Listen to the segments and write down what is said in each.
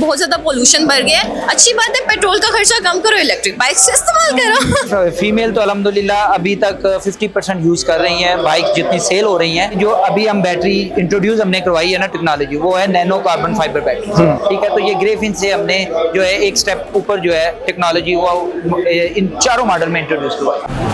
बहुत ज़्यादा पोल्यूशन बढ़ गया है। अच्छी बात है, पेट्रोल का खर्चा कम करो, इलेक्ट्रिक बाइक से इस्तेमाल करो। फीमेल तो अल्हम्दुलिल्लाह अभी तक 50% यूज़ कर रही हैं। बाइक जितनी सेल हो रही हैं, जो अभी हम बैटरी इंट्रोड्यूस हमने करवाई है ना टेक्नोलॉजी, वो है नैनो कार्बन फाइबर बैटरी। ठीक है, तो ये ग्रेफिन से हमने जो है एक स्टेप ऊपर जो है टेक्नोलॉजी वो इन चारों मॉडल में इंट्रोड्यूस करवाई।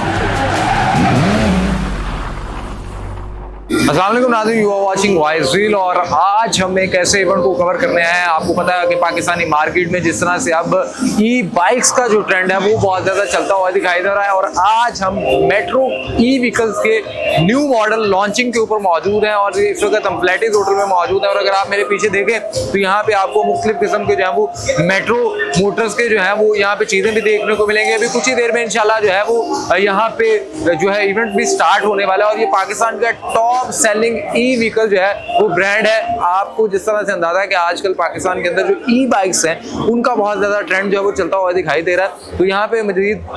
अस्सलाम वालेकुम नाज़रीन, you are watching voice reel और आज हम एक ऐसे इवेंट को कवर करने आए हैं। आपको पता है कि पाकिस्तानी मार्केट में जिस तरह से अब ई बाइक्स का जो ट्रेंड है वो बहुत ज़्यादा चलता हुआ दिखाई दे रहा है, और आज हम मेट्रो ई व्हीकल्स के न्यू मॉडल लॉन्चिंग के ऊपर मौजूद हैं और इस वक्त हम फ्लैटीज होटल में मौजूद हैं। और अगर आप मेरे पीछे देखें तो यहाँ पे आपको मुख्तलिफ किस्म के जो है वो मेट्रो मोटर्स के जो है वो यहाँ पे चीज़ें भी देखने को मिलेंगी। अभी कुछ ही देर में इंशाल्लाह जो है वो यहाँ पे जो है इवेंट भी स्टार्ट होने वाला है, और ये पाकिस्तान का टॉप सेलिंग ई व्हीकल जो है वो ब्रांड है। आपको जिस तरह से अंदाजा है कि आजकल पाकिस्तान के अंदर जो ई बाइक्स हैं उनका बहुत ज़्यादा ट्रेंड जो है वो चलता हुआ दिखाई दे रहा है। तो यहाँ पे मजीद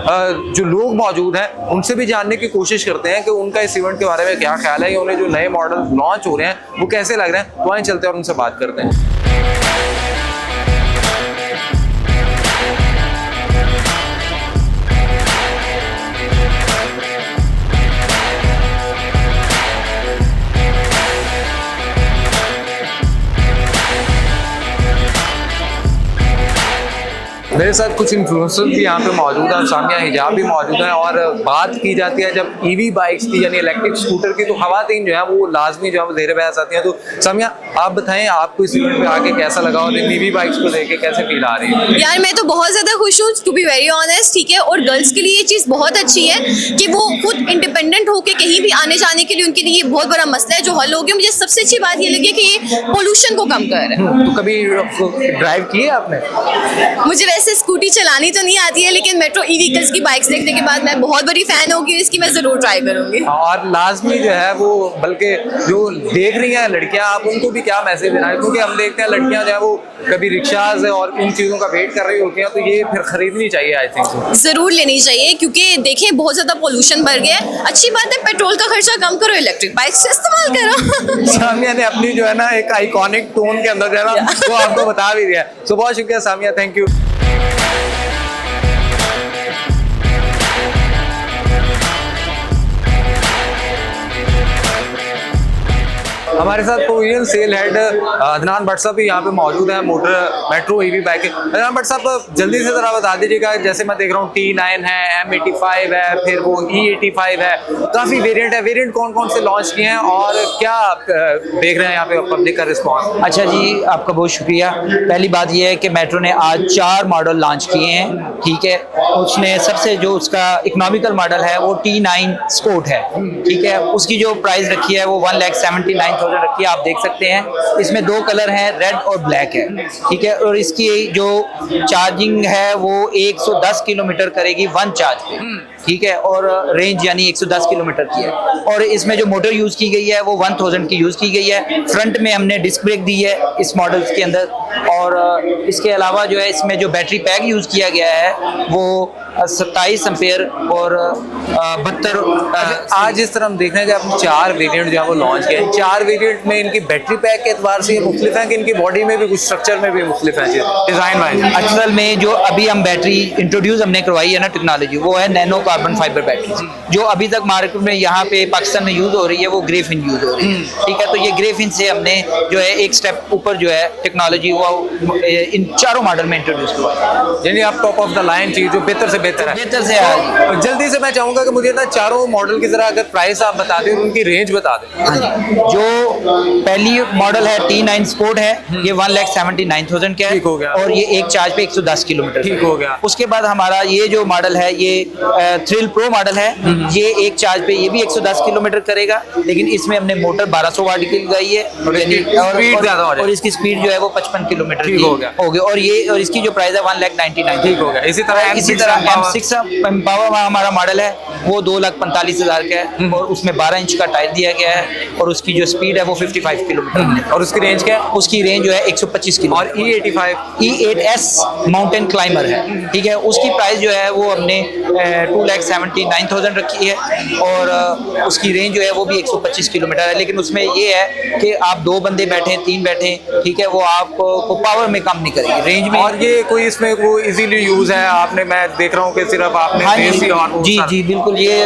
जो लोग मौजूद हैं उनसे भी जानने की कोशिश करते हैं कि उनका इस इवेंट के बारे में क्या ख्याल है, या उन्हें जो नए मॉडल लॉन्च हो रहे हैं वो कैसे लग रहे हैं। तो आइए चलते हैं और उनसे बात करते हैं। मेरे साथ कुछ इन्फ्लुएंसर भी यहाँ पे मौजूद हैं, सामिया हिजाब भी मौजूद हैं। और बात की जाती है जब ईवी बाइक्स की यानी इलेक्ट्रिक स्कूटर की, तो खवातीन जो है वो लाजमी जो है वो ज़ेर बहस आती हैं। तो सामिया, आप बताएं आपको इस इवेंट पे आके कैसा लगा और इन ईवी बाइक्स को देख के कैसे फील आ रही है? यार मैं तो बहुत ज़्यादा खुश हूँ, टू बी वेरी ऑनेस्ट। ठीक है, और गर्ल्स के लिए ये चीज़ बहुत अच्छी है कि वो खुद इंडिपेंडेंट होकर कहीं भी आने जाने के लिए उनके लिए बहुत बड़ा मसला है जो हल हो गया। मुझे सबसे अच्छी बात ये लगी कि ये पोल्यूशन को कम कर रहा है। तो कभी ड्राइव की है आपने? मुझे वैसे स्कूटी चलानी तो नहीं आती है, लेकिन मेट्रो ई व्हीकल्स की बाइक्स देखने के बाद मैं बहुत बड़ी फैन होगी इसकी, मैं जरूर ट्राई करूंगी। और लाजमी जो है वो, बल्कि जो देख रही हैं लड़कियां, आप उनको भी क्या मैसेज देना है? क्योंकि हम देखते हैं लड़कियां जो है वो कभी रिक्शाज और उन चीज़ों का वेट कर रही होती हैं, तो ये फिर खरीदनी चाहिए आई थिंक। जरूर लेनी चाहिए, क्योंकि देखें बहुत ज्यादा पोल्यूशन बढ़ गया है। अच्छी बात है, पेट्रोल का खर्चा कम करो, इलेक्ट्रिक बाइक से इस्तेमाल करो। सामिया ने अपनी जो है ना एक आइकॉनिक टोन के अंदर जो है ना वो आपको बता भी दिया। तो बहुत शुक्रिया सामिया, थैंक यू। हमारे साथ provision sale head Adnan Bhat साहब भी यहाँ पे मौजूद हैं, motor metro EV bike. Adnan Bhat साहब, जल्दी से ज़रा बता दीजिएगा, जैसे मैं देख रहा हूँ T9 है, M85 है, फिर वो E85 है, काफ़ी वेरिएंट है। वेरिएंट कौन कौन से लॉन्च किए हैं और क्या देख रहे हैं यहाँ पे पब्लिक का रिस्पॉन्स? अच्छा जी, आपका बहुत शुक्रिया। पहली बात यह है कि मेट्रो ने आज 4 मॉडल लॉन्च किए हैं। ठीक है, उसमें सबसे जो उसका इकोनॉमिकल मॉडल है वो T9 स्पोर्ट है। ठीक है, उसकी जो प्राइस रखी है वो 1,79,000 रखी है, आप देख सकते हैं। इसमें 2 कलर हैं, रेड और ब्लैक है। ठीक है, और इसकी जो चार्जिंग है वो 110 किलोमीटर करेगी 1 चार्ज पे। ठीक है, और रेंज यानी 110 किलोमीटर की है। और इसमें जो मोटर यूज़ की गई है वो 1000 की यूज़ की गई है। फ्रंट में हमने डिस्क ब्रेक दी है इस मॉडल्स के अंदर, और इसके अलावा जो है इसमें जो बैटरी पैक यूज़ किया गया है वो 27 एम्पेयर और 72। आज इस तरह हम देख रहे हैं कि आपने 4 वेरिएंट जो है वो लॉन्च किए हैं। 4 वेरिएंट में इनकी बैटरी पैक के एतबार से ये मुख्तलिफ है कि इनकी बॉडी में भी कुछ स्ट्रक्चर में भी मुख्तलिफ है डिज़ाइन वाइज? असल में जो अभी हम बैटरी इंट्रोड्यूस हमने करवाई है ना टेक्नोलॉजी, वो है नैनो कार्बन फाइबर बैटरी। जो अभी तक मार्केट में यहाँ पे पाकिस्तान में यूज़ हो रही है वो ग्रेफिन यूज़ हो रही है। ठीक है, तो ये ग्रेफिन से हमने जो है एक स्टेप ऊपर जो है टेक्नोलॉजी वो इन चारों मॉडल में इंट्रोड्यूस करवाई। यानी आप टॉप ऑफ द लाइन चीज़ जो बेहतर से बेहतर है। बेहतर से तो जल्दी से मैं चाहूँगा कि मुझे ना चारों मॉडल की ज़रा अगर प्राइस आप बता दें और उनकी रेंज बता दें। हाँ जी, जो पहली मॉडल है T9 स्पोर्ट है, ये 1,79,000 का है। ठीक हो गया। और ये एक चार्ज पे 110 किलोमीटर। ठीक हो गया। उसके बाद हमारा ये जो मॉडल है ये थ्रिल प्रो मॉडल है, ये एक चार्ज पे ये भी 110 किलोमीटर करेगा, लेकिन इसमें हमने मोटर 1200 वाट की लगाई है और इसकी स्पीड जो है वो 55 किलोमीटर की हो गया। और ये और इसकी जो प्राइस है 1,99,000। ठीक हो गया। इसी तरह M6 एम्पावर हमारा मॉडल है वो 2,45,000 का है, और उसमें 12 इंच का टायर दिया गया है, और उसकी जो स्पीड है वो 55 किलोमीटर। और उसकी रेंज क्या है? उसकी रेंज जो है 125 किलो। और E85 E8S माउंटेन क्लाइंबर है। ठीक है, उसकी प्राइस जो है वो हमने 2,79,000 रखी है, और उसकी रेंज जो है वो भी 125 किलोमीटर है। लेकिन उसमें ये है कि आप 2 बंदे बैठे, 3 बैठे, ठीक है, वो आपको पावर में कम नहीं करेगी रेंज में। और ये कोई इसमें वो इजीली यूज है, आपने, मैं देख रहा हूँ कि सिर्फ आपने हाँ देसी और जी जी बिल्कुल, ये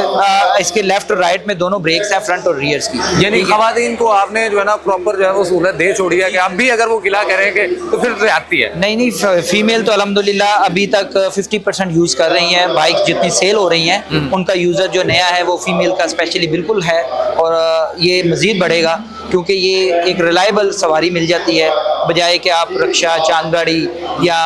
इसके लेफ्ट और राइट में दोनों ब्रेक्स हैं, फ्रंट और रियर्स की। यानी खवातीन को आपने जो है ना प्रॉपर जो है वो सहूलत दे छोड़ी है कि अब भी अगर वो गिला करेंगे तो फिर से आती है। नहीं, फीमेल तो अल्हम्दुलिल्लाह अभी तक 50% यूज कर रही हैं। बाइक जितनी सेल हो रही हैं उनका यूजर जो नया है वो फीमेल का स्पेशली बिल्कुल है, और ये मजीद बढ़ेगा क्योंकि ये एक रिलायबल सवारी मिल जाती है, बजाय कि आप रिक्शा, चांद गाड़ी या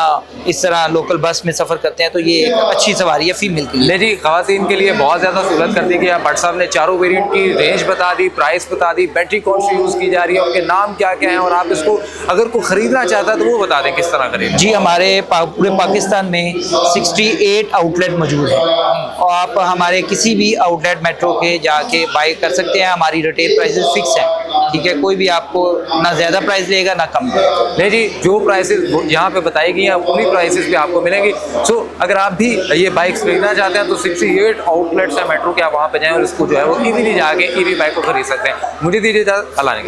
इस तरह लोकल बस में सफ़र करते हैं। तो ये एक अच्छी सवारी है फीमेल के लिए। ले जी, खवातीन के लिए बहुत ज़्यादा सहूलत कर दी गई है। भट्ट साहब ने चारों वेरिएंट की रेंज बता दी, प्राइस बता दी, बैटरी कौन सी यूज़ की जा रही है, उनके नाम क्या क्या हैं, और आप इसको अगर कोई ख़रीदना चाहता है तो वो बता दें किस तरह खरीदें। जी, हमारे पूरे पाकिस्तान में 68 आउटलेट मौजूद हैं, और आप हमारे किसी भी आउटलेट मेट्रो के जाके बाई कर सकते हैं। हमारी रिटेल प्राइसेस फिक्स हैं, ठीक है, कोई भी आपको ना ज़्यादा प्राइस लेगा ना कम। नहीं जी, जो प्राइसेस यहाँ पे बताई गई हैं उन्हीं प्राइसेस पे आपको मिलेंगी। सो अगर आप भी ये बाइक्स खरीदना चाहते हैं तो 68 आउटलेट्स हैं मेट्रो के, आप वहाँ पे जाएं और इसको जो है वो इजीली जाके ईवी बाइक को खरीद सकते हैं। मुझे दीजिए इजाज़त, अल्लाह ने